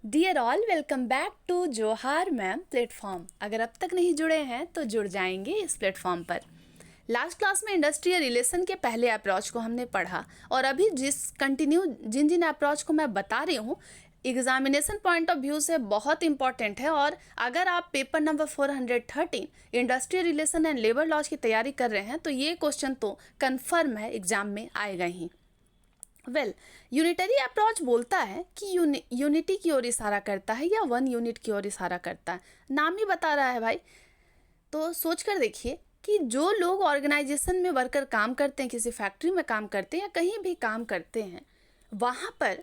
Dear all, welcome back to Johar ma'am platform. अगर अब तक नहीं जुड़े हैं तो जुड़ जाएंगे इस प्लेटफॉर्म पर। लास्ट क्लास में इंडस्ट्रियल रिलेशन के पहले अप्रोच को हमने पढ़ा और अभी जिन जिन अप्रोच को मैं बता रही हूँ एग्जामिनेशन पॉइंट ऑफ व्यू से बहुत इंपॉर्टेंट है। और अगर आप paper number 413 industrial relation and labour laws की तैयारी कर रहे हैं तो ये क्वेश्चन तो कन्फर्म है, एग्जाम में आएगा ही। यूनिटरी अप्रोच बोलता है कि यूनिटी की ओर इशारा करता है या वन यूनिट की ओर इशारा करता है। नाम ही बता रहा है भाई। तो सोच कर देखिए कि जो लोग ऑर्गेनाइजेशन में वर्कर काम करते हैं, किसी फैक्ट्री में काम करते हैं या कहीं भी काम करते हैं, वहाँ पर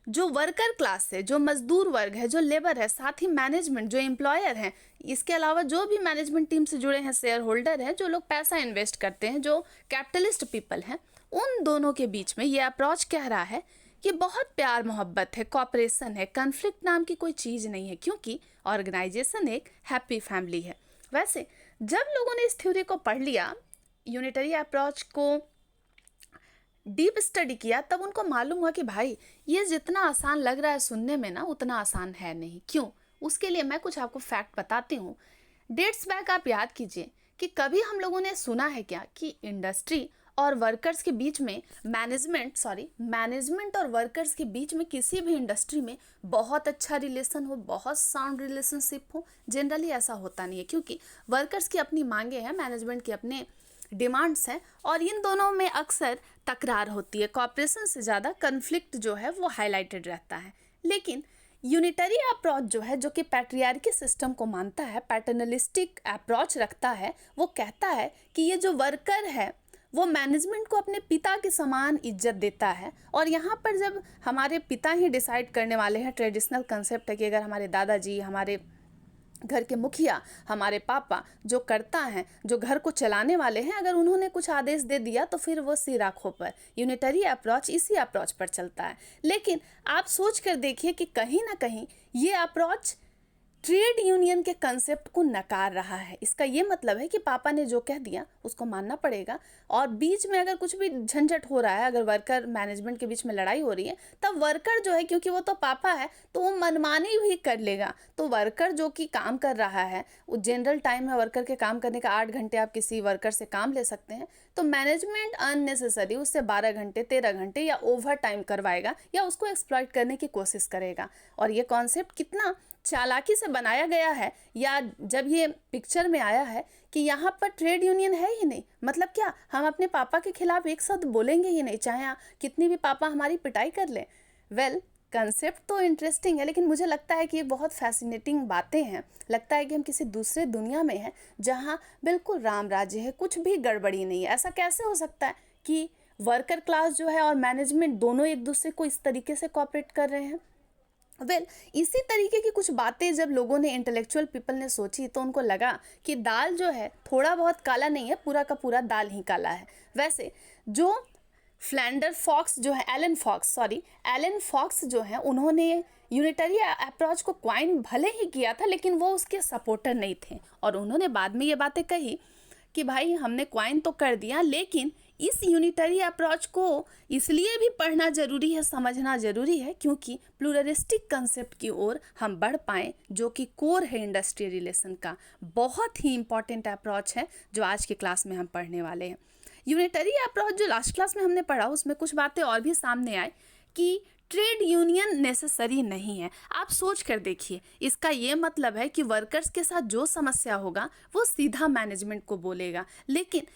जो वर्कर क्लास है, जो मजदूर वर्ग है, जो लेबर है, साथ ही मैनेजमेंट जो एम्प्लॉयर हैं, इसके अलावा जो भी मैनेजमेंट टीम से जुड़े हैं, शेयर होल्डर हैं, जो लोग पैसा इन्वेस्ट करते हैं, जो कैपिटलिस्ट पीपल हैं, उन दोनों के बीच में ये अप्रोच कह रहा है कि बहुत प्यार मोहब्बत है, कॉपरेशन है, कन्फ्लिक्ट नाम की कोई चीज़ नहीं है, क्योंकि ऑर्गेनाइजेशन एक हैप्पी फैमिली है। वैसे जब लोगों ने इस थ्योरी को पढ़ लिया, यूनिटरी अप्रोच को डीप स्टडी किया, तब उनको मालूम हुआ कि भाई ये जितना आसान लग रहा है सुनने में ना, उतना आसान है नहीं। क्यों? उसके लिए मैं कुछ आपको फैक्ट बताती हूँ। डेट्स बैक आप याद कीजिए कि कभी हम लोगों ने सुना है क्या कि इंडस्ट्री और वर्कर्स के बीच में मैनेजमेंट और वर्कर्स के बीच में किसी भी इंडस्ट्री में बहुत अच्छा रिलेशन हो, बहुत साउंड रिलेशनशिप हो? जनरली ऐसा होता नहीं है, क्योंकि वर्कर्स की अपनी मांगे हैं, मैनेजमेंट के अपने डिमांड्स हैं, और इन दोनों में अक्सर तकरार होती है। कॉपरेशन से ज़्यादा कन्फ्लिक्ट जो है वो हाईलाइटेड रहता है। लेकिन यूनिटरी अप्रोच जो है, जो कि पैट्रियार्की सिस्टम को मानता है, पैटर्नलिस्टिक अप्रोच रखता है, वो कहता है कि ये जो वर्कर है वो मैनेजमेंट को अपने पिता के समान इज्जत देता है। और यहाँ पर जब हमारे पिता ही डिसाइड करने वाले हैं, ट्रेडिशनल कंसेप्ट है कि अगर हमारे दादाजी, हमारे घर के मुखिया, हमारे पापा जो करता है, जो घर को चलाने वाले हैं, अगर उन्होंने कुछ आदेश दे दिया तो फिर वो सिर आँखों पर। यूनिटरी अप्रोच इसी अप्रोच पर चलता है। लेकिन आप सोच कर देखिए कि कहीं ना कहीं ये अप्रोच ट्रेड यूनियन के कंसेप्ट को नकार रहा है। इसका ये मतलब है कि पापा ने जो कह दिया उसको मानना पड़ेगा, और बीच में अगर कुछ भी झंझट हो रहा है, अगर वर्कर मैनेजमेंट के बीच में लड़ाई हो रही है, तब वर्कर जो है, क्योंकि वो तो पापा है, तो वो मनमानी भी कर लेगा। तो वर्कर जो कि काम कर रहा है, वो जनरल टाइम है वर्कर के काम करने का 8 घंटे आप किसी वर्कर से काम ले सकते हैं, तो मैनेजमेंट अननेसेसरी उससे 12 घंटे 13 घंटे या ओवर टाइम करवाएगा या उसको एक्सप्लॉइट करने की कोशिश करेगा। और ये कॉन्सेप्ट कितना चालाकी से बनाया गया है, या जब ये पिक्चर में आया है कि यहाँ पर ट्रेड यूनियन है ही नहीं, मतलब क्या हम अपने पापा के खिलाफ एक शब्द बोलेंगे ही नहीं, चाहे कितनी भी पापा हमारी पिटाई कर लें। कंसेप्ट तो इंटरेस्टिंग है, लेकिन मुझे लगता है कि ये बहुत फैसिनेटिंग बातें हैं। लगता है कि हम किसी दूसरे दुनिया में हैं, जहाँ बिल्कुल राम राज्य है, कुछ भी गड़बड़ी नहीं है। ऐसा कैसे हो सकता है कि वर्कर क्लास जो है और मैनेजमेंट दोनों एक दूसरे को इस तरीके से कॉपरेट कर रहे हैं? इसी तरीके की कुछ बातें जब लोगों ने, इंटेलेक्चुअल पीपल ने सोची, तो उनको लगा कि दाल जो है थोड़ा बहुत काला नहीं है, पूरा का पूरा दाल ही काला है। वैसे जो फ्लैंडर फॉक्स जो है, एलन फॉक्स जो है, उन्होंने यूनिटरी अप्रोच को क्वाइन भले ही किया था, लेकिन वो उसके सपोर्टर नहीं थे। और उन्होंने बाद में ये बातें कही कि भाई हमने क्वाइन तो कर दिया, लेकिन इस यूनिटरी अप्रोच को इसलिए भी पढ़ना जरूरी है, समझना जरूरी है, क्योंकि प्लूरलिस्टिक कंसेप्ट की ओर हम बढ़ पाएँ, जो कि कोर है इंडस्ट्रियल रिलेशन का। बहुत ही इंपॉर्टेंट अप्रोच है जो आज की क्लास में हम पढ़ने वाले हैं। यूनिटरी अप्रोच जो लास्ट क्लास में हमने पढ़ा, उसमें कुछ बातें और भी सामने आए कि ट्रेड यूनियन नेसेसरी नहीं है। आप सोच कर देखिए, इसका ये मतलब है कि वर्कर्स के साथ जो समस्या होगा वो सीधा मैनेजमेंट को बोलेगा। लेकिन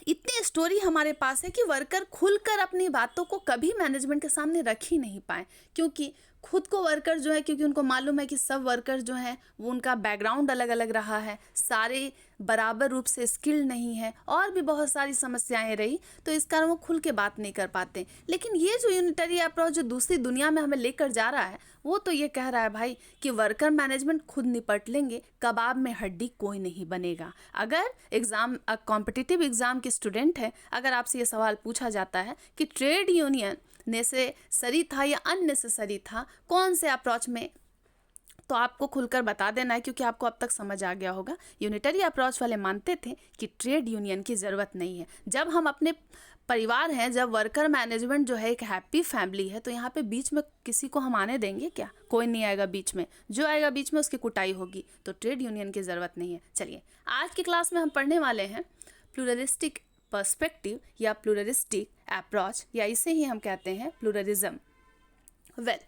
इतनी स्टोरी हमारे पास है कि वर्कर खुलकर अपनी बातों को कभी मैनेजमेंट के सामने रख ही नहीं पाए, क्योंकि खुद को वर्कर जो है, क्योंकि उनको मालूम है कि सब वर्कर जो हैं वो, उनका बैकग्राउंड अलग अलग रहा है, सारे बराबर रूप से स्किल्ड नहीं है, और भी बहुत सारी समस्याएं रही, तो इस कारण वो खुल के बात नहीं कर पाते। लेकिन ये जो यूनिटरी अप्रोच जो दूसरी दुनिया में हमें लेकर जा रहा है, वो तो ये कह रहा है भाई कि वर्कर मैनेजमेंट खुद निपट लेंगे, कबाब में हड्डी कोई नहीं बनेगा। अगर कॉम्पिटिटिव एग्जाम के स्टूडेंट है, अगर आपसे ये सवाल पूछा जाता है कि ट्रेड यूनियन नेसेसरी था या अननेसेसरी था, कौन से अप्रोच में, तो आपको खुलकर बता देना है, क्योंकि आपको अब तक समझ आ गया होगा। यूनिटरी अप्रोच वाले मानते थे कि ट्रेड यूनियन की ज़रूरत नहीं है। जब हम अपने परिवार हैं, जब वर्कर मैनेजमेंट जो है एक हैप्पी फैमिली है, तो यहाँ पे बीच में किसी को हम आने देंगे क्या? कोई नहीं आएगा बीच में, जो आएगा बीच में उसकी कुटाई होगी। तो ट्रेड यूनियन की ज़रूरत नहीं है। चलिए, आज की क्लास में हम पढ़ने वाले हैं प्लूरलिस्टिक पर्सपेक्टिव या प्लूरलिस्टिक अप्रोच, या इसे ही हम कहते हैं pluralism. Well,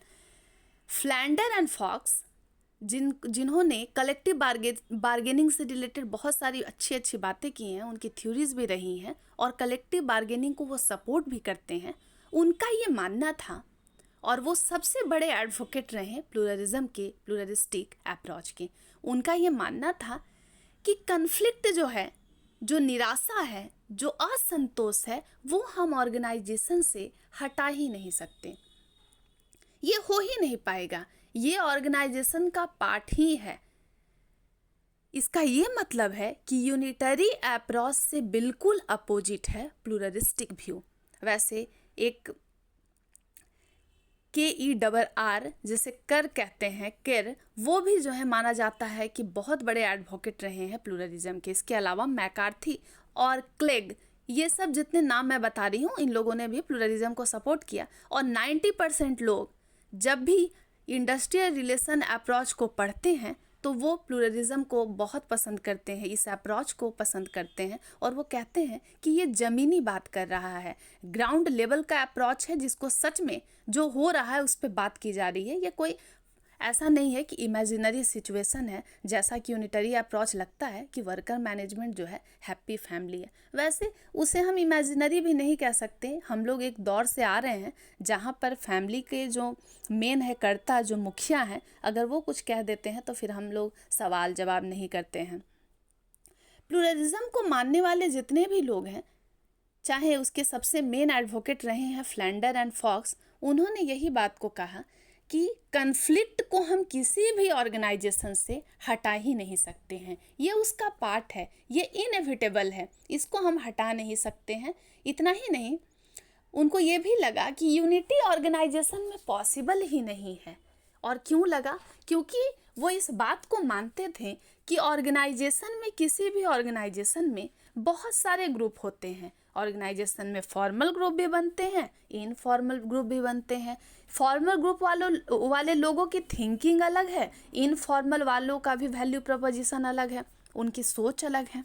Flanders and Fox जिन्होंने कलेक्टिव बार्गेनिंग से रिलेटेड बहुत सारी अच्छी अच्छी बातें की हैं, उनकी थ्योरीज भी रही हैं और कलेक्टिव बार्गेनिंग को वो सपोर्ट भी करते हैं, उनका ये मानना था, और वो सबसे बड़े एडवोकेट रहे हैं प्लूरलिज्म के, प्लूरलिस्टिक अप्रोच के। उनका ये मानना था कि कन्फ्लिक्ट जो है, जो निराशा है, जो असंतोष है, वो हम ऑर्गेनाइजेशन से हटा ही नहीं सकते, ये हो ही नहीं पाएगा, ये ऑर्गेनाइजेशन का पार्ट ही है। इसका ये मतलब है कि यूनिटरी अप्रोच से बिल्कुल अपोजिट है प्लूरलिस्टिक व्यू। वैसे एक KERR जिसे कर कहते हैं, केर, वो भी जो है माना जाता है कि बहुत बड़े एडवोकेट रहे हैं प्लूरलिज्म के। इसके अलावा मैकार्थी और क्लेग, ये सब जितने नाम मैं बता रही हूँ, इन लोगों ने भी प्लूरलिज्म को सपोर्ट किया। और 90% लोग जब भी इंडस्ट्रियल रिलेशन अप्रोच को पढ़ते हैं तो वो प्लूरलिज्म को बहुत पसंद करते हैं, इस अप्रोच को पसंद करते हैं, और वो कहते हैं कि ये ज़मीनी बात कर रहा है, ग्राउंड लेवल का अप्रोच है, जिसको सच में जो हो रहा है उस पर बात की जा रही है। ये कोई ऐसा नहीं है कि इमेजिनरी सिचुएशन है, जैसा कि यूनिटरी अप्रोच लगता है कि वर्कर मैनेजमेंट जो है हैप्पी फैमिली है। वैसे उसे हम इमेजिनरी भी नहीं कह सकते। हम लोग एक दौर से आ रहे हैं जहाँ पर फैमिली के जो मेन है कर्ता, जो मुखिया हैं, अगर वो कुछ कह देते हैं तो फिर हम लोग सवाल जवाब नहीं करते हैं। प्लूरलिज्म को मानने वाले जितने भी लोग हैं, चाहे उसके सबसे मेन एडवोकेट रहे हैं फ्लैंडर एंड फॉक्स, उन्होंने यही बात को कहा कि कन्फ्लिक्ट को हम किसी भी ऑर्गेनाइजेशन से हटा ही नहीं सकते हैं, ये उसका पार्ट है, ये इनएविटेबल है, इसको हम हटा नहीं सकते हैं। इतना ही नहीं, उनको ये भी लगा कि यूनिटी ऑर्गेनाइजेशन में पॉसिबल ही नहीं है। और क्यों लगा? क्योंकि वो इस बात को मानते थे कि ऑर्गेनाइजेशन में, किसी भी ऑर्गेनाइजेशन में बहुत सारे ग्रुप होते हैं। ऑर्गेनाइजेशन में फॉर्मल ग्रुप भी बनते हैं, इनफॉर्मल ग्रुप भी बनते हैं। फॉर्मल ग्रुप वाले लोगों की थिंकिंग अलग है, इनफॉर्मल वालों का भी वैल्यू प्रपोजिशन अलग है, उनकी सोच अलग है।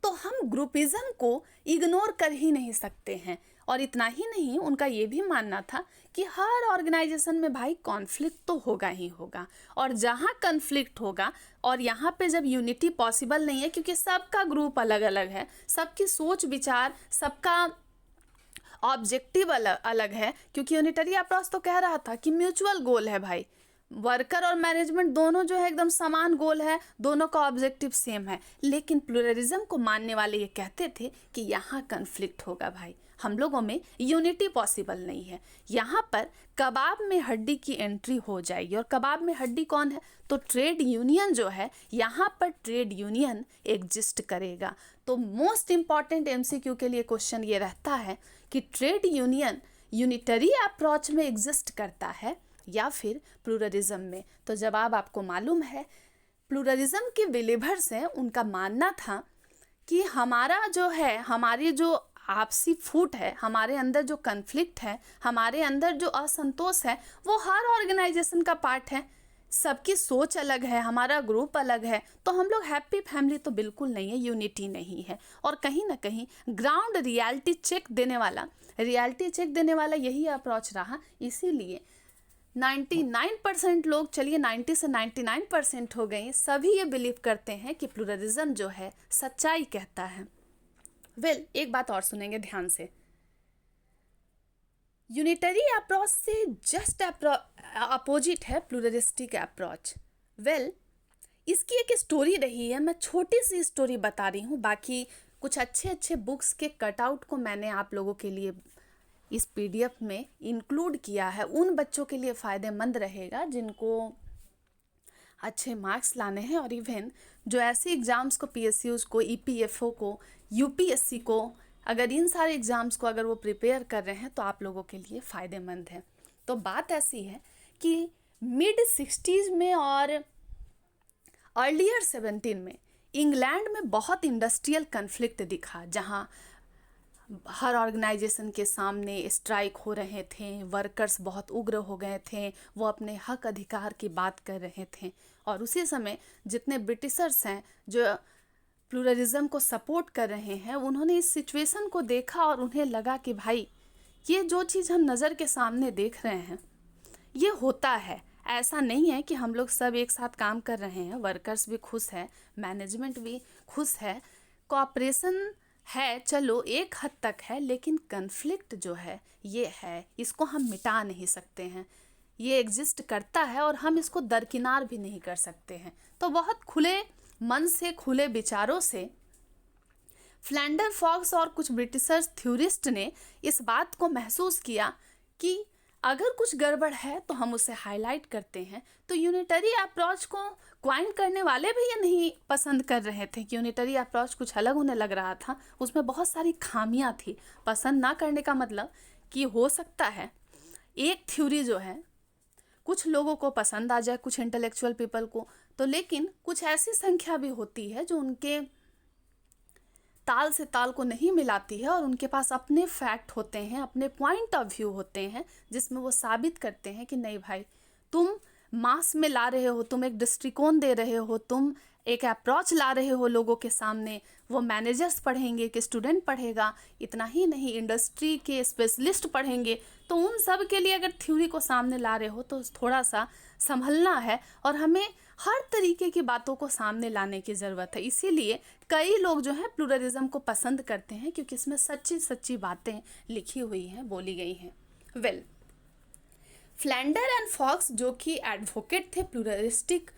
तो हम ग्रुपिज्म को इग्नोर कर ही नहीं सकते हैं। और इतना ही नहीं, उनका ये भी मानना था कि हर ऑर्गेनाइजेशन में भाई कॉन्फ्लिक्ट तो होगा ही होगा, और जहाँ कॉन्फ्लिक्ट होगा, और यहाँ पे जब यूनिटी पॉसिबल नहीं है, क्योंकि सबका ग्रुप अलग अलग है, सबकी सोच विचार, सबका ऑब्जेक्टिव अलग है। क्योंकि यूनिटरी अप्रोच तो कह रहा था कि म्यूचुअल गोल है भाई, वर्कर और मैनेजमेंट दोनों जो है एकदम समान गोल है, दोनों का ऑब्जेक्टिव सेम है। लेकिन प्लूरलिज्म को मानने वाले ये कहते थे कि यहाँ कन्फ्लिक्ट होगा भाई, हम लोगों में यूनिटी पॉसिबल नहीं है। यहाँ पर कबाब में हड्डी की एंट्री हो जाएगी, और कबाब में हड्डी कौन है? तो ट्रेड यूनियन जो है, यहाँ पर ट्रेड यूनियन एग्जिस्ट करेगा। तो मोस्ट इम्पॉर्टेंट MCQ के लिए क्वेश्चन ये रहता है कि ट्रेड यूनियन यूनिटरी अप्रोच में एग्जिस्ट करता है या फिर प्लूरलिज्म में। तो जवाब आपको मालूम है, प्लूरलिज्म के बिलीवर्स हैं, उनका मानना था कि हमारा जो है, हमारी जो आपसी फूट है, हमारे अंदर जो कन्फ्लिक्ट है, हमारे अंदर जो असंतोष है, वो हर ऑर्गेनाइजेशन का पार्ट है। सबकी सोच अलग है, हमारा ग्रुप अलग है, तो हम लोग हैप्पी फैमिली तो बिल्कुल नहीं है, यूनिटी नहीं है। और कहीं ना कहीं ग्राउंड रियलिटी चेक देने वाला यही अप्रोच रहा। इसीलिए 99% लोग, चलिए 90 से 99% हो गए, सभी ये बिलीव करते हैं कि प्लूरलिज्म जो है सच्चाई कहता है। वेल, एक बात और सुनेंगे ध्यान से, यूनिटरी अप्रोच से जस्ट अपोजिट है प्लूरलिस्टिक अप्रोच। वेल, इसकी एक स्टोरी रही है, मैं छोटी सी स्टोरी बता रही हूँ, बाकी कुछ अच्छे बुक्स के कटआउट को मैंने आप लोगों के लिए इस PDF में इंक्लूड किया है। उन बच्चों के लिए फ़ायदेमंद रहेगा जिनको अच्छे मार्क्स लाने हैं, और इवन जो ऐसे एग्ज़ाम्स को, PSUs को, EPFO को, UPSC को, अगर इन सारे एग्ज़ाम्स को अगर वो प्रिपेयर कर रहे हैं तो आप लोगों के लिए फ़ायदेमंद है। तो बात ऐसी है कि मिड-60s में और अर्लियर 17 में इंग्लैंड में बहुत इंडस्ट्रियल कन्फ्लिक्ट दिखा, जहाँ हर ऑर्गेनाइजेशन के सामने स्ट्राइक हो रहे थे, वर्कर्स बहुत उग्र हो गए थे, वो अपने हक अधिकार की बात कर रहे थे। और उसी समय जितने ब्रिटिशर्स हैं जो प्लूरलिज्म को सपोर्ट कर रहे हैं, उन्होंने इस सिचुएशन को देखा और उन्हें लगा कि भाई ये जो चीज़ हम नज़र के सामने देख रहे हैं ये होता है, ऐसा नहीं है कि हम लोग सब एक साथ काम कर रहे हैं, वर्कर्स भी खुश है, मैनेजमेंट भी खुश है, कोऑपरेशन है, चलो एक हद तक है, लेकिन कन्फ्लिक्ट जो है ये है, इसको हम मिटा नहीं सकते हैं, ये एग्जिस्ट करता है और हम इसको दरकिनार भी नहीं कर सकते हैं। तो बहुत खुले मन से, खुले विचारों से फ्लैंडर फॉक्स और कुछ ब्रिटिशर्स थ्योरिस्ट ने इस बात को महसूस किया कि अगर कुछ गड़बड़ है तो हम उसे हाईलाइट करते हैं। तो यूनिटरी अप्रोच को क्वाइन करने वाले भी ये नहीं पसंद कर रहे थे कि यूनिटरी अप्रोच कुछ अलग उन्हें लग रहा था, उसमें बहुत सारी खामियां थी। पसंद ना करने का मतलब कि हो सकता है एक थ्योरी जो है कुछ लोगों को पसंद आ जाए, कुछ इंटेलेक्चुअल पीपल को, तो लेकिन कुछ ऐसी संख्या भी होती है जो उनके ताल से ताल को नहीं मिलाती है और उनके पास अपने फैक्ट होते हैं, अपने पॉइंट ऑफ व्यू होते हैं, जिसमें वो साबित करते हैं कि नहीं भाई, तुम मास में ला रहे हो, तुम एक दृष्टिकोण दे रहे हो, तुम एक अप्रोच ला रहे हो लोगों के सामने। वो मैनेजर्स पढ़ेंगे कि स्टूडेंट पढ़ेगा, इतना ही नहीं इंडस्ट्री के स्पेशलिस्ट पढ़ेंगे, तो उन सब के लिए अगर थ्योरी को सामने ला रहे हो तो थोड़ा सा संभलना है और हमें हर तरीके की बातों को सामने लाने की ज़रूरत है। इसीलिए कई लोग जो हैं प्लूरलिज्म को पसंद करते हैं, क्योंकि इसमें सच्ची सच्ची बातें लिखी हुई हैं, बोली गई हैं। वेल, फ्लैंडर एंड फॉक्स जो कि एडवोकेट थे प्लूरलिस्टिक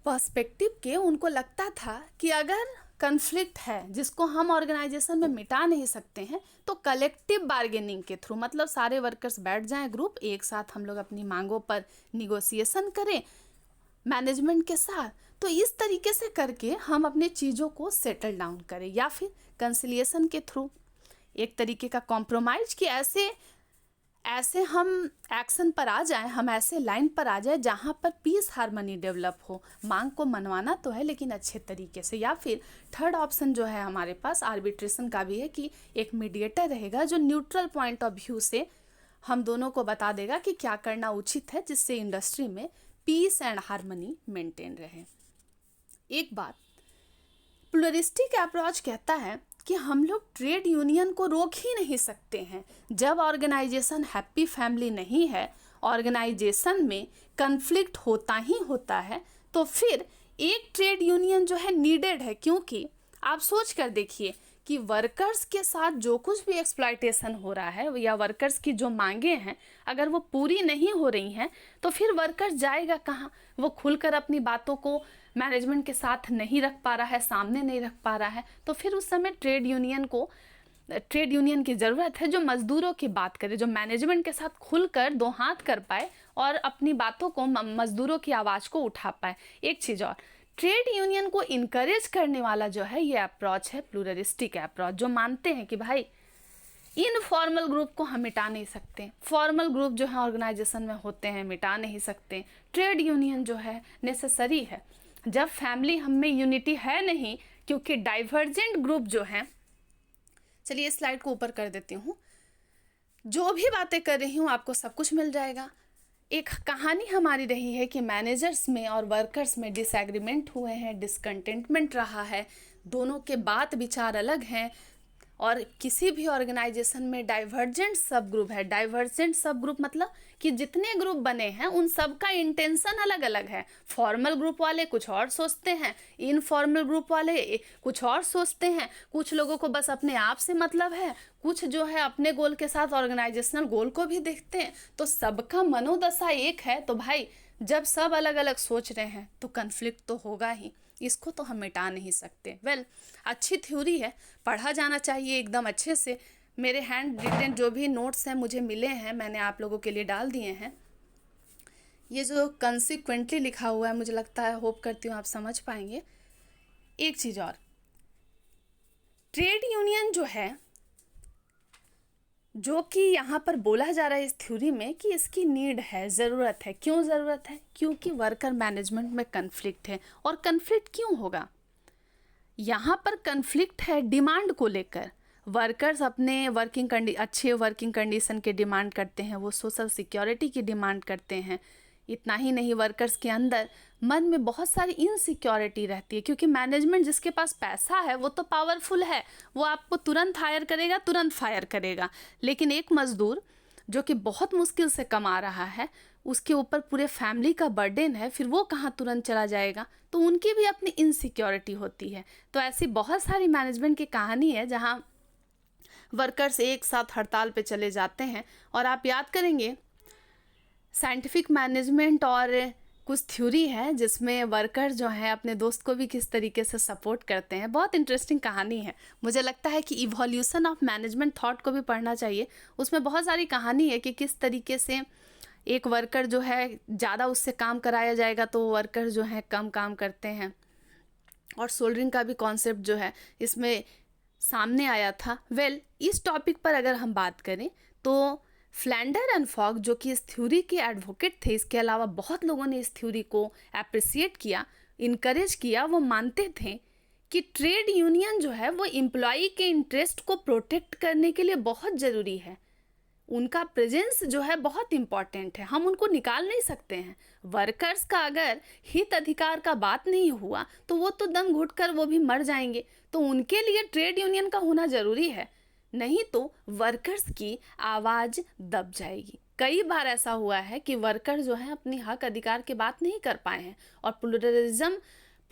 पर्सपेक्टिव के, उनको लगता था कि अगर कन्फ्लिक्ट है जिसको हम ऑर्गेनाइजेशन में मिटा नहीं सकते हैं, तो कलेक्टिव बार्गेनिंग के थ्रू, मतलब सारे वर्कर्स बैठ जाएं ग्रुप, एक साथ हम लोग अपनी मांगों पर निगोसिएशन करें मैनेजमेंट के साथ, तो इस तरीके से करके हम अपने चीज़ों को सेटल डाउन करें, या फिर कंसिलिएशन के थ्रू एक तरीके का कॉम्प्रोमाइज कि ऐसे हम एक्शन पर आ जाएं, हम ऐसे लाइन पर आ जाए जहां पर पीस हार्मनी डेवलप हो। मांग को मनवाना तो है लेकिन अच्छे तरीके से। या फिर थर्ड ऑप्शन जो है हमारे पास आर्बिट्रेशन का भी है कि एक मीडिएटर रहेगा जो न्यूट्रल पॉइंट ऑफ व्यू से हम दोनों को बता देगा कि क्या करना उचित है, जिससे इंडस्ट्री में पीस एंड हार्मनी मेंटेन रहे। एक बात, प्लूरलिस्टिक अप्रोच कहता है कि हम लोग ट्रेड यूनियन को रोक ही नहीं सकते हैं। जब ऑर्गेनाइजेशन हैप्पी फैमिली नहीं है, ऑर्गेनाइजेशन में कन्फ्लिक्ट होता ही होता है, तो फिर एक ट्रेड यूनियन जो है नीडेड है। क्योंकि आप सोच कर देखिए कि वर्कर्स के साथ जो कुछ भी एक्सप्लॉयटेशन हो रहा है या वर्कर्स की जो मांगे हैं, अगर वो पूरी नहीं हो रही हैं, तो फिर वर्कर्स जाएगा कहाँ? वो खुलकर अपनी बातों को मैनेजमेंट के साथ नहीं रख पा रहा है, सामने नहीं रख पा रहा है, तो फिर उस समय ट्रेड यूनियन की ज़रूरत है जो मज़दूरों की बात करे, जो मैनेजमेंट के साथ खुलकर दो हाथ कर पाए और अपनी बातों को, मज़दूरों की आवाज़ को उठा पाए। एक चीज़ और, ट्रेड यूनियन को इनकरेज करने वाला जो है ये अप्रोच है प्लूरलिस्टिक अप्रोच, जो मानते हैं कि भाई इनफॉर्मल ग्रुप को हम मिटा नहीं सकते, फॉर्मल ग्रुप जो है ऑर्गेनाइजेशन में होते हैं मिटा नहीं सकते, ट्रेड यूनियन जो है नेसेसरी है। जब फैमिली हम में यूनिटी है नहीं, क्योंकि डाइवर्जेंट ग्रुप जो हैं, चलिए स्लाइड को ऊपर कर देती हूँ, जो भी बातें कर रही हूँ आपको सब कुछ मिल जाएगा। एक कहानी हमारी रही है कि मैनेजर्स में और वर्कर्स में डिसएग्रीमेंट हुए हैं, डिसकंटेंटमेंट रहा है, दोनों के बात विचार अलग हैं, और किसी भी ऑर्गेनाइजेशन में डाइवर्जेंट सब ग्रुप है। डाइवर्जेंट सब ग्रुप मतलब कि जितने ग्रुप बने हैं उन सब का इंटेंशन अलग अलग है। फॉर्मल ग्रुप वाले कुछ और सोचते हैं, इनफॉर्मल ग्रुप वाले कुछ और सोचते हैं, कुछ लोगों को बस अपने आप से मतलब है, कुछ जो है अपने गोल के साथ ऑर्गेनाइजेशनल गोल को भी देखते हैं। तो सबका मनोदशा एक है, तो भाई जब सब अलग अलग सोच रहे हैं तो कन्फ्लिक्ट तो होगा ही, इसको तो हम मिटा नहीं सकते। वेल, अच्छी थ्योरी है, पढ़ा जाना चाहिए एकदम अच्छे से। मेरे हैंड रिटन जो भी नोट्स हैं मुझे मिले हैं, मैंने आप लोगों के लिए डाल दिए हैं। ये जो कंसिक्वेंटली लिखा हुआ है, मुझे लगता है, होप करती हूँ आप समझ पाएंगे। एक चीज़ और, ट्रेड यूनियन जो है, जो कि यहाँ पर बोला जा रहा है इस थ्योरी में कि इसकी नीड है, ज़रूरत है। क्यों ज़रूरत है? क्योंकि वर्कर मैनेजमेंट में कन्फ्लिक्ट है। और कन्फ्लिक्ट क्यों होगा? यहाँ पर कन्फ्लिक्ट है डिमांड को लेकर। वर्कर्स अपने अच्छे वर्किंग कंडीशन के डिमांड करते हैं, वो सोशल सिक्योरिटी की डिमांड करते हैं। इतना ही नहीं, वर्कर्स के अंदर मन में बहुत सारी इनसिक्योरिटी रहती है, क्योंकि मैनेजमेंट जिसके पास पैसा है वो तो पावरफुल है, वो आपको तुरंत हायर करेगा, तुरंत फायर करेगा। लेकिन एक मज़दूर जो कि बहुत मुश्किल से कमा रहा है, उसके ऊपर पूरे फैमिली का बर्डन है, फिर वो कहाँ तुरंत चला जाएगा, तो उनकी भी अपनी इनसिक्योरिटी होती है। तो ऐसी बहुत सारी मैनेजमेंट की कहानी है जहाँ वर्कर्स एक साथ हड़ताल पे चले जाते हैं। और आप याद करेंगे साइंटिफिक मैनेजमेंट और कुछ थ्योरी है जिसमें वर्कर जो है अपने दोस्त को भी किस तरीके से सपोर्ट करते हैं। बहुत इंटरेस्टिंग कहानी है। मुझे लगता है कि इवोल्यूशन ऑफ मैनेजमेंट थॉट को भी पढ़ना चाहिए। उसमें बहुत सारी कहानी है कि किस तरीके से एक वर्कर जो है ज़्यादा उससे काम कराया जाएगा तो वर्कर जो है कम काम करते हैं। और सोल्डरिंग का भी कॉन्सेप्ट जो है इसमें सामने आया था। इस टॉपिक पर अगर हम बात करें तो फ्लैंडर एंड फॉग जो कि इस थ्योरी के एडवोकेट थे, इसके अलावा बहुत लोगों ने इस थ्योरी को अप्रिसिएट किया, इनकरेज किया। वो मानते थे कि ट्रेड यूनियन जो है वो एम्प्लॉई के इंटरेस्ट को प्रोटेक्ट करने के लिए बहुत ज़रूरी है। उनका प्रेजेंस जो है बहुत इम्पॉर्टेंट है, हम उनको निकाल नहीं सकते हैं। वर्कर्स का अगर हित अधिकार का बात नहीं हुआ तो वो तो दम घुट कर वो भी मर जाएंगे। तो उनके लिए ट्रेड यूनियन का होना ज़रूरी है, नहीं तो वर्कर्स की आवाज़ दब जाएगी। कई बार ऐसा हुआ है कि वर्कर जो है अपनी हक अधिकार की बात नहीं कर पाए हैं। और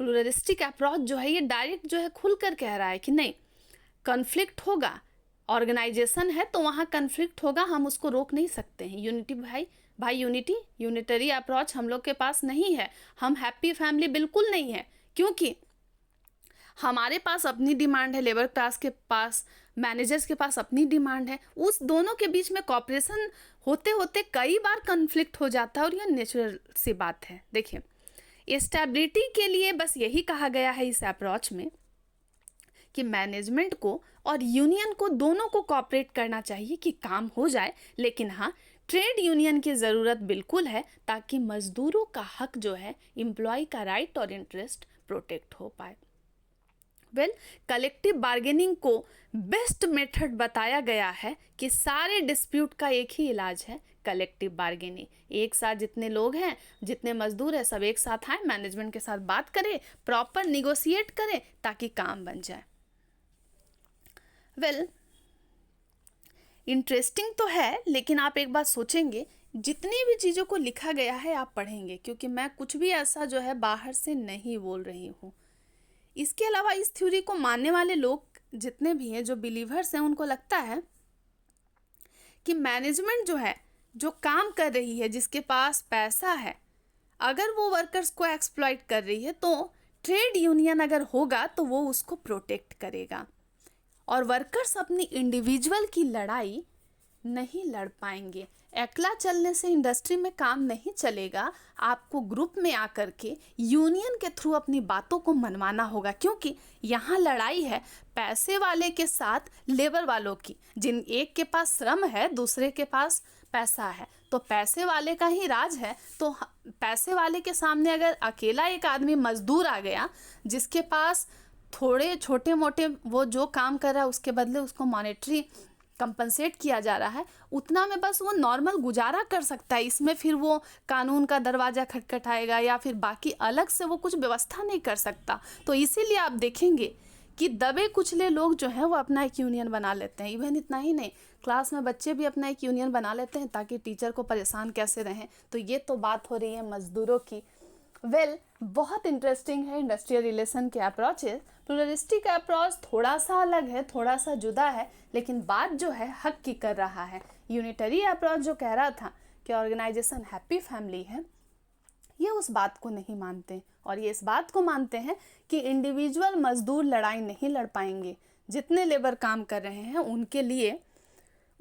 प्लुरलिस्टिक अप्रोच जो है ये डायरेक्ट जो है खुलकर कह रहा है कि नहीं, कन्फ्लिक्ट होगा, ऑर्गेनाइजेशन है तो वहाँ कन्फ्लिक्ट होगा, हम उसको रोक नहीं सकते हैं। यूनिटी भाई यूनिटरी अप्रोच हम लोग के पास नहीं है। हम हैप्पी फैमिली बिल्कुल नहीं है, क्योंकि हमारे पास अपनी डिमांड है, लेबर क्लास के पास, मैनेजर्स के पास अपनी डिमांड है। उस दोनों के बीच में कॉपरेशन होते होते कई बार कन्फ्लिक्ट हो जाता है और यह नेचुरल सी बात है। देखिए, स्टेबिलिटी के लिए बस यही कहा गया है इस अप्रोच में कि मैनेजमेंट को और यूनियन को दोनों को कॉपरेट करना चाहिए कि काम हो जाए। लेकिन हाँ, ट्रेड यूनियन की ज़रूरत बिल्कुल है ताकि मज़दूरों का हक जो है, एम्प्लॉय का राइट और इंटरेस्ट प्रोटेक्ट हो पाए। कलेक्टिव बार्गेनिंग को बेस्ट मेथड बताया गया है कि सारे डिस्प्यूट का एक ही इलाज है, कलेक्टिव बार्गेनिंग। एक साथ जितने लोग हैं, जितने मजदूर हैं, सब एक साथ आए, मैनेजमेंट के साथ बात करें, प्रॉपर निगोशिएट करें ताकि काम बन जाए। इंटरेस्टिंग तो है, लेकिन आप एक बात सोचेंगे, जितनी भी चीज़ों को लिखा गया है आप पढ़ेंगे, क्योंकि मैं कुछ भी ऐसा जो है बाहर से नहीं बोल रही हूँ। इसके अलावा इस थ्योरी को मानने वाले लोग जितने भी हैं, जो बिलीवर्स हैं, उनको लगता है कि मैनेजमेंट जो है, जो काम कर रही है, जिसके पास पैसा है, अगर वो वर्कर्स को एक्सप्लॉइट कर रही है तो ट्रेड यूनियन अगर होगा तो वो उसको प्रोटेक्ट करेगा। और वर्कर्स अपनी इंडिविजुअल की लड़ाई नहीं लड़ पाएंगे। अकेला चलने से इंडस्ट्री में काम नहीं चलेगा। आपको ग्रुप में आकर के यूनियन के थ्रू अपनी बातों को मनवाना होगा, क्योंकि यहाँ लड़ाई है पैसे वाले के साथ लेबर वालों की। जिन एक के पास श्रम है, दूसरे के पास पैसा है, तो पैसे वाले का ही राज है। तो पैसे वाले के सामने अगर अकेला एक आदमी मजदूर आ गया, जिसके पास थोड़े छोटे मोटे वो जो काम कर रहा है उसके बदले उसको मॉनेटरी कंपनसेट किया जा रहा है, उतना में बस वो नॉर्मल गुजारा कर सकता है। इसमें फिर वो कानून का दरवाज़ा खटखटाएगा या फिर बाकी अलग से वो कुछ व्यवस्था नहीं कर सकता। तो इसीलिए आप देखेंगे कि दबे कुचले लोग जो हैं वो अपना एक यूनियन बना लेते हैं। इवन इतना ही नहीं, क्लास में बच्चे भी अपना एक यूनियन बना लेते हैं ताकि टीचर को परेशान कैसे रहें। तो ये तो बात हो रही है मज़दूरों की। बहुत इंटरेस्टिंग है इंडस्ट्रियल रिलेशन के अप्रोचेस। प्लुरलिस्टिक अप्रोच थोड़ा सा अलग है, थोड़ा सा जुदा है, लेकिन बात जो है हक की कर रहा है। यूनिटरी अप्रोच जो कह रहा था कि ऑर्गेनाइजेशन हैप्पी फैमिली है, ये उस बात को नहीं मानते, और ये इस बात को मानते हैं कि इंडिविजुअल मजदूर लड़ाई नहीं लड़ पाएंगे। जितने लेबर काम कर रहे हैं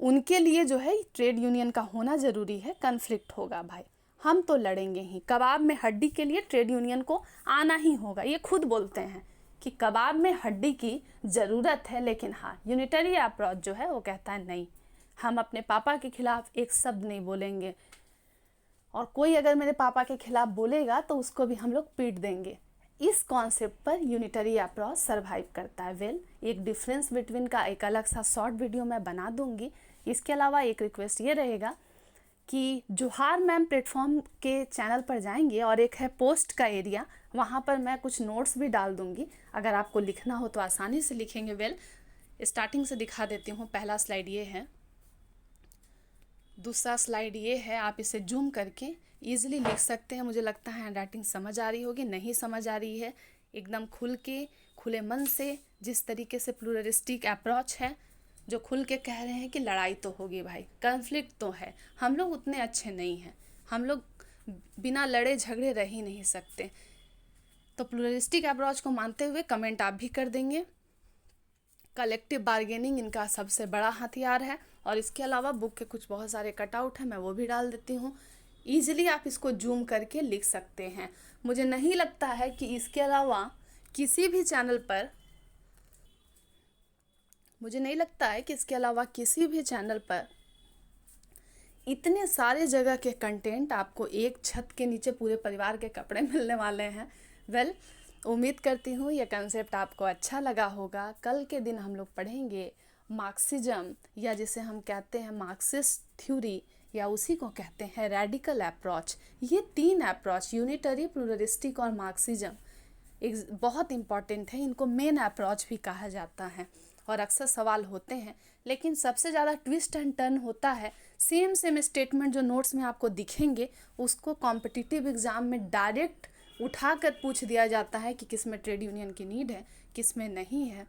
उनके लिए जो है ट्रेड यूनियन का होना ज़रूरी है। कन्फ्लिक्ट होगा भाई, हम तो लड़ेंगे ही। कबाब में हड्डी के लिए ट्रेड यूनियन को आना ही होगा। ये खुद बोलते हैं कि कबाब में हड्डी की ज़रूरत है, लेकिन हाँ, यूनिटरी अप्रोच जो है वो कहता है नहीं, हम अपने पापा के खिलाफ एक शब्द नहीं बोलेंगे, और कोई अगर मेरे पापा के खिलाफ बोलेगा तो उसको भी हम लोग पीट देंगे। इस कॉन्सेप्ट पर यूनिटरी अप्रोच सरवाइव करता है। वेल, एक डिफरेंस बिटवीन का एक अलग सा शॉर्ट वीडियो मैं बना दूंगी। इसके अलावा एक रिक्वेस्ट ये रहेगा कि जोहार मैम प्लेटफॉर्म के चैनल पर जाएंगे और एक है पोस्ट का एरिया, वहाँ पर मैं कुछ नोट्स भी डाल दूंगी। अगर आपको लिखना हो तो आसानी से लिखेंगे। वेल, स्टार्टिंग से दिखा देती हूँ। पहला स्लाइड ये है, दूसरा स्लाइड ये है। आप इसे जूम करके ईजिली लिख सकते हैं। मुझे लगता है हैंड राइटिंग समझ आ रही होगी। नहीं समझ आ रही है, एकदम खुल के खुले मन से, जिस तरीके से प्लूरलिस्टिक अप्रोच है, जो खुल के कह रहे हैं कि लड़ाई तो होगी भाई, कन्फ्लिक्ट तो है, हम लोग उतने अच्छे नहीं हैं, हम लोग बिना लड़े झगड़े रह ही नहीं सकते। तो प्लूरलिस्टिक अप्रोच को मानते हुए कमेंट आप भी कर देंगे। कलेक्टिव बार्गेनिंग इनका सबसे बड़ा हथियार है। और इसके अलावा बुक के कुछ बहुत सारे कटआउट हैं, मैं वो भी डाल देती हूँ। ईजिली आप इसको जूम करके लिख सकते हैं। मुझे नहीं लगता है कि इसके अलावा किसी भी चैनल पर इतने सारे जगह के कंटेंट आपको एक छत के नीचे पूरे परिवार के कपड़े मिलने वाले हैं। वेल, उम्मीद करती हूँ ये कंसेप्ट आपको अच्छा लगा होगा। कल के दिन हम लोग पढ़ेंगे मार्क्सिज्म, या जिसे हम कहते हैं मार्क्सिस्ट थ्योरी, या उसी को कहते हैं रेडिकल अप्रोच। ये तीन अप्रोच, यूनिटरी, प्लूरलिस्टिक और मार्क्सिज्म, एक बहुत इम्पॉर्टेंट है। इनको मेन अप्रोच भी कहा जाता है और अक्सर सवाल होते हैं। लेकिन सबसे ज़्यादा ट्विस्ट एंड टर्न होता है, सेम स्टेटमेंट जो नोट्स में आपको दिखेंगे, उसको कॉम्पिटिटिव एग्ज़ाम में डायरेक्ट उठाकर पूछ दिया जाता है कि किस में ट्रेड यूनियन की नीड है, किस में नहीं है,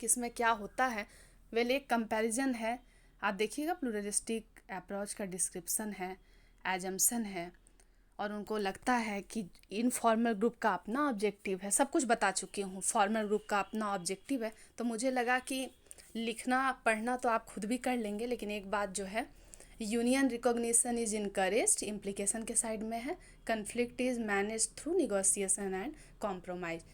किस में क्या होता है। वेल, एक कंपैरिजन है, आप देखिएगा। प्लूरलिस्टिक अप्रोच का डिस्क्रिप्शन है, एजम्पशन है, और उनको लगता है कि इनफॉर्मल ग्रुप का अपना ऑब्जेक्टिव है। सब कुछ बता चुकी हूँ, फॉर्मल ग्रुप का अपना ऑब्जेक्टिव है। तो मुझे लगा कि लिखना पढ़ना तो आप खुद भी कर लेंगे, लेकिन एक बात जो है, union recognition is encouraged, implication के साइड में है। Conflict is manage through negotiation and compromise.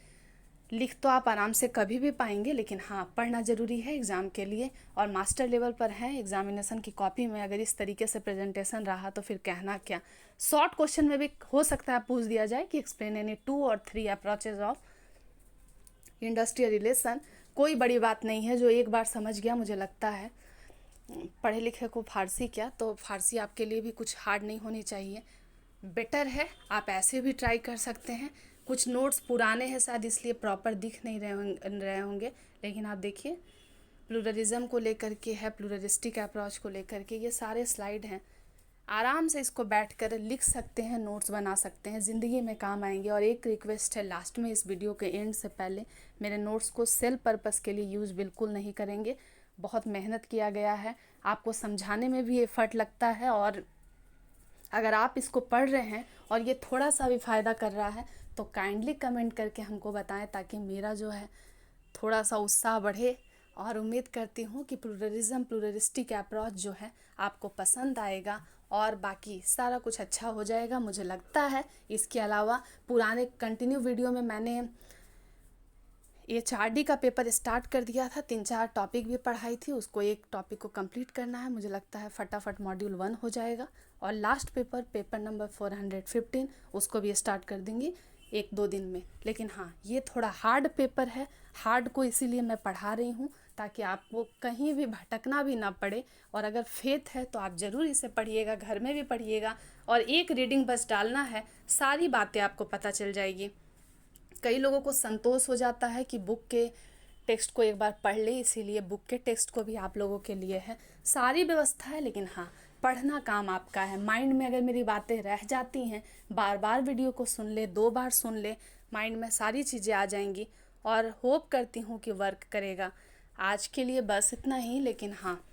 लिख तो आप आराम से कभी भी पाएंगे, लेकिन हाँ, पढ़ना ज़रूरी है एग्ज़ाम के लिए। और मास्टर लेवल पर है, एग्जामिनेशन की कॉपी में अगर इस तरीके से प्रेजेंटेशन रहा तो फिर कहना क्या। शॉर्ट क्वेश्चन में भी हो सकता है पूछ दिया जाए कि एक्सप्लेन एनी 2 और 3 अप्रोचेज ऑफ इंडस्ट्रियल रिलेशन। कोई बड़ी बात नहीं है, जो एक बार समझ गया, मुझे लगता है पढ़े लिखे को फारसी क्या, तो फारसी आपके लिए भी कुछ हार्ड नहीं होनी चाहिए। बेटर है, आप ऐसे भी ट्राई कर सकते हैं। कुछ नोट्स पुराने हैं शायद, इसलिए प्रॉपर दिख नहीं रहे होंगे, लेकिन आप देखिए, प्लूरलिज्म को लेकर के है, प्लूरलिस्टिक अप्रोच को लेकर के ये सारे स्लाइड हैं। आराम से इसको बैठ कर लिख सकते हैं, नोट्स बना सकते हैं, ज़िंदगी में काम आएंगे। और एक रिक्वेस्ट है, लास्ट में इस वीडियो के एंड से पहले, मेरे नोट्स को सेल्फ पर्पस के लिए यूज़ बिल्कुल नहीं करेंगे। बहुत मेहनत किया गया है, आपको समझाने में भी एफर्ट लगता है। और अगर आप इसको पढ़ रहे हैं और ये थोड़ा सा भी फ़ायदा कर रहा है तो काइंडली कमेंट करके हमको बताएं, ताकि मेरा जो है थोड़ा सा उत्साह बढ़े। और उम्मीद करती हूँ कि प्लूरलिज्म, प्लूरलिस्टिक अप्रोच जो है आपको पसंद आएगा और बाकी सारा कुछ अच्छा हो जाएगा, मुझे लगता है। इसके अलावा पुराने कंटिन्यू वीडियो में मैंने HRD का पेपर स्टार्ट कर दिया था, 3-4 टॉपिक भी पढ़ाई थी, उसको एक टॉपिक को कंप्लीट करना है। मुझे लगता है फटाफट मॉड्यूल 1 हो जाएगा। और लास्ट पेपर नंबर 415, उसको भी स्टार्ट कर देंगे 1-2 दिन में। लेकिन हाँ, ये थोड़ा हार्ड पेपर है, हार्ड को इसीलिए मैं पढ़ा रही हूँ ताकि आपको कहीं भी भटकना भी ना पड़े। और अगर फेथ है तो आप ज़रूर इसे पढ़िएगा, घर में भी पढ़िएगा, और एक रीडिंग बस डालना है, सारी बातें आपको पता चल जाएगी। कई लोगों को संतोष हो जाता है कि बुक के टेक्स्ट को एक बार पढ़ ले, इसीलिए बुक के टेक्स्ट को भी आप लोगों के लिए है, सारी व्यवस्था है। लेकिन हाँ, पढ़ना काम आपका है। माइंड में अगर मेरी बातें रह जाती हैं, बार बार वीडियो को सुन ले, 2 बार सुन ले, माइंड में सारी चीज़ें आ जाएंगी। और होप करती हूँ कि वर्क करेगा। आज के लिए बस इतना ही, लेकिन हाँ,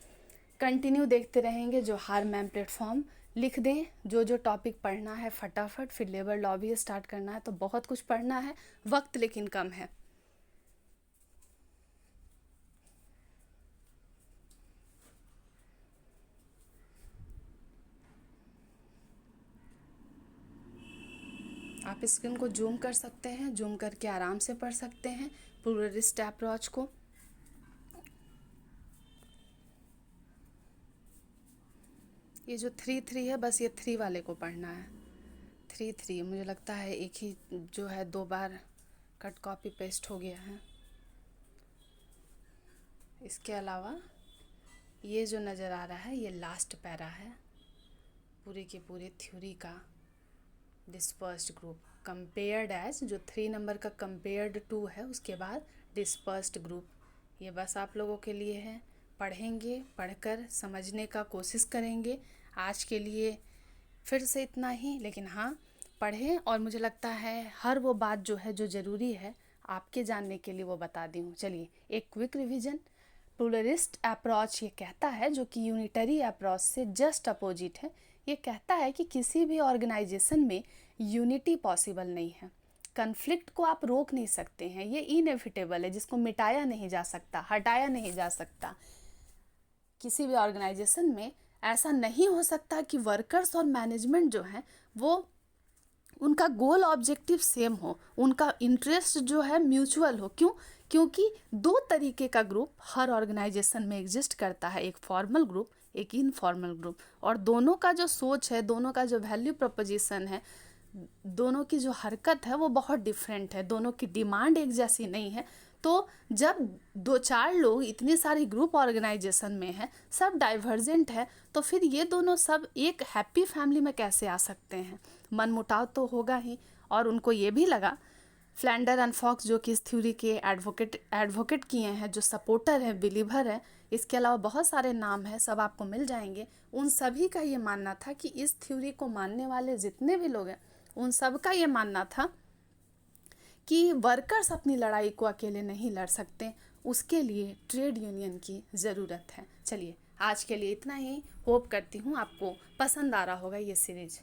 कंटिन्यू देखते रहेंगे जोहार मैम प्लेटफॉर्म। लिख दें जो जो टॉपिक पढ़ना है फटाफट, फिर लेबर लॉ भी स्टार्ट करना है, तो बहुत कुछ पढ़ना है, वक्त लेकिन कम है। आप स्क्रीन को जूम कर सकते हैं, जूम करके आराम से पढ़ सकते हैं प्लूरलिस्ट अप्रोच को। ये जो 3-3 है, बस ये 3 वाले को पढ़ना है। 3 मुझे लगता है एक ही जो है 2 बार कट कॉपी पेस्ट हो गया है। इसके अलावा ये जो नज़र आ रहा है ये लास्ट पैरा है पूरे के पूरे थ्योरी का। डिस्पर्स्ड ग्रुप कंपेयर्ड एज, जो 3 नंबर का कंपेयर्ड टू है उसके बाद डिस्पर्स्ड ग्रुप, ये बस आप लोगों के लिए है। पढ़ेंगे, पढ़कर समझने का कोशिश करेंगे। आज के लिए फिर से इतना ही, लेकिन हाँ पढ़ें, और मुझे लगता है हर वो बात जो है जो ज़रूरी है आपके जानने के लिए वो बता दी हूँ। चलिए एक क्विक रिवीजन। प्लूरलिस्ट अप्रोच ये कहता है, जो कि यूनिटरी अप्रोच से जस्ट अपोजिट है, ये कहता है कि किसी भी ऑर्गेनाइजेशन में यूनिटी पॉसिबल नहीं है। कन्फ्लिक्ट को आप रोक नहीं सकते हैं, ये इनएविटेबल है, जिसको मिटाया नहीं जा सकता, हटाया नहीं जा सकता। किसी भी ऑर्गेनाइजेशन में ऐसा नहीं हो सकता कि वर्कर्स और मैनेजमेंट जो है वो उनका गोल ऑब्जेक्टिव सेम हो, उनका इंटरेस्ट जो है म्यूचुअल हो। क्यों? क्योंकि 2 तरीके का ग्रुप हर ऑर्गेनाइजेशन में एग्जिस्ट करता है, एक फॉर्मल ग्रुप, एक इनफॉर्मल ग्रुप, और दोनों का जो सोच है, दोनों का जो वैल्यू प्रोपोजिशन है, दोनों की जो हरकत है वो बहुत डिफरेंट है, दोनों की डिमांड एक जैसी नहीं है। तो जब 2-4 लोग इतनी सारी ग्रुप ऑर्गेनाइजेशन में है, सब डाइवर्जेंट है, तो फिर ये दोनों सब एक हैप्पी फैमिली में कैसे आ सकते हैं? मनमुटाव तो होगा ही। और उनको ये भी लगा, फ्लैंडर एंड फॉक्स जो कि इस थ्योरी के एडवोकेट किए हैं, जो सपोर्टर है, बिलीवर है, इसके अलावा बहुत सारे नाम हैं, सब आपको मिल जाएंगे। उन सभी का ये मानना था कि इस थ्योरी को मानने वाले जितने भी लोग हैं उन सब का ये मानना था कि वर्कर्स अपनी लड़ाई को अकेले नहीं लड़ सकते, उसके लिए ट्रेड यूनियन की ज़रूरत है। चलिए आज के लिए इतना ही। होप करती हूँ आपको पसंद आ रहा होगा ये सीरीज़।